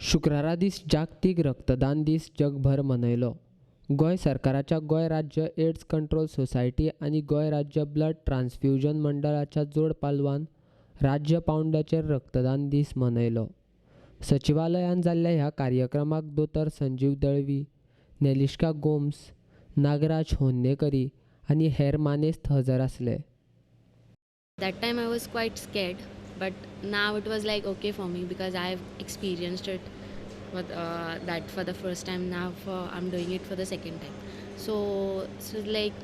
शुक्रारा दीस जागतीक रक्तदान दीस जगभर मनयलो. गोंय सरकाराच्या गोंय राज्य एड्स कंट्रोल सोसायटी आनी गोंय राज्य ब्लड ट्रान्सफ्यूजन मंडळाच्या जोड पालवान राज्य पावंड्याचेर रक्तदान दीस मनयलो. सचिवालयान जाल्ल्या ह्या कार्यक्रमाक दोतर संजीव दळवी, नेलिश्का गोम्स, नागराज होन्नेकरी आनी हेर मानेस्त हजर आसले. That time I was quite scared, but now it was like okay for me because I've experienced it that for the first time. Now I'm doing it for the second time. So like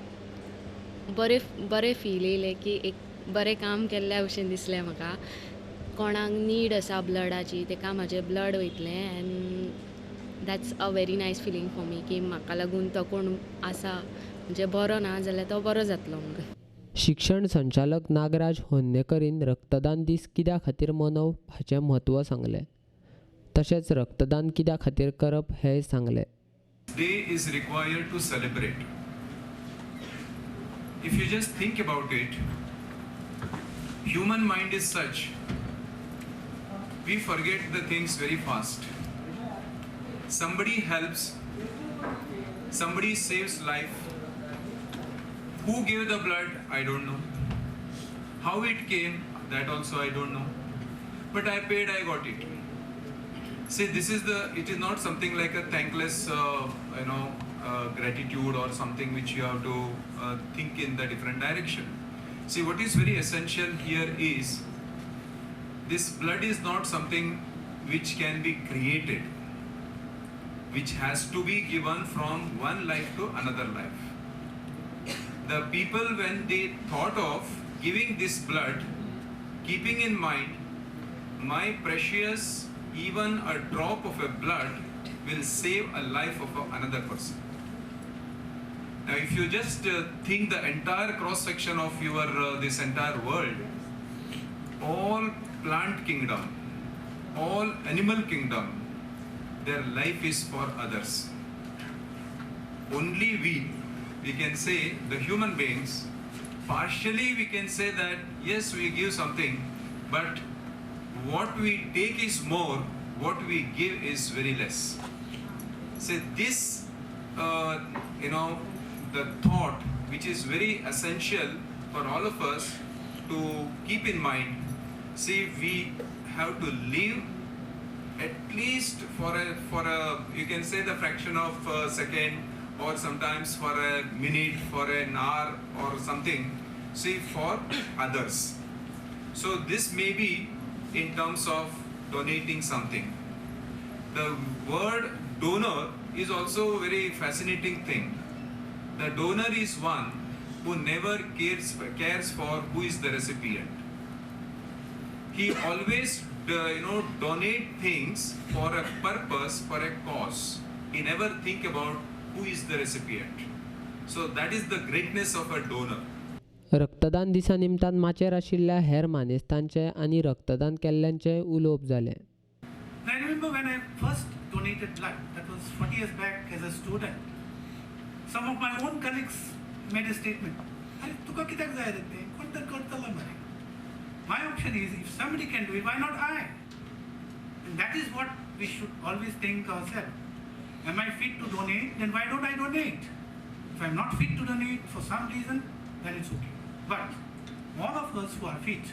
बरे feel येयले की एक बरें काम केल्ल्या भशेन दिसलें म्हाका. कोणाक नीड आसा ब्लडाची तेका म्हाजें ब्लड वयतलें and that's a very nice feeling for me की म्हाका लागून तो कोण आसा म्हणजे बरो ना जाल्यार तो बरो जातलो म्हणून. शिक्षण संचालक नागराज होन्नेकरीन रक्तदान दीस कित्या खातीर मनोवप हाचें म्हत्व सांगलें. तशेंच रक्तदान कित्या खातीर करप हेंय सांगलें. Day is required to celebrate. If you just think about it, human mind is such, we forget the things very fast. Somebody helps, somebody saves life. Who gave the blood? I don't know. How it came? That also I don't know. But I paid, I got it. See, it is not something like a thankless, gratitude or something which you have to think in the different direction. See, what is very essential here is, this blood is not something which can be created, which has to be given from one life to another life. The people, when they thought of giving this blood, keeping in mind, my precious, even a drop of a blood will save a life of another person. Now, if you just think the entire cross section of your this entire world, all plant kingdom, all animal kingdom, their life is for others. Only we can say, the human beings, partially we can say that yes, we give something, but what we take is more, what we give is very less. So this, the thought which is very essential for all of us to keep in mind. See, we have to live at least for a you can say the fraction of a second, or sometimes for a minute, for an hour or something, see, for others. So this may be in terms of donating something. The word donor is also a very fascinating thing. The donor is one who never cares for who is the recipient. He always donate things for a purpose, for a cause. He never think about who is the recipient. So that is the greatness of a donor. रक्तदान दिसा निमतान माचेर आशिल्ल्या हेर मानेस्तांचे आनी रक्तदान केल्ल्यांचे उलोवप जालें. I remember when I first donated blood, that was 40 years back as a student. Some of my own colleagues made a statement. "Are तुका कित्याक जाय रे तें? कोण तर करतलो मरे." My option is, if somebody can do it, why not I? And that is what we should always think ourselves. Am I fit to donate? Then why don't I donate? If I'm not fit to donate for some reason, then it's okay. But all of us who are fit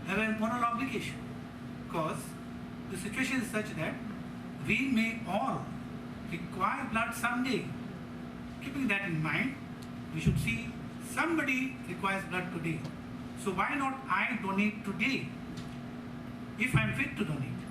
have a moral obligation, because the situation is such that we may all require blood someday. Keeping that in mind, we should see somebody requires blood today. So why not I donate today if I'm fit to donate?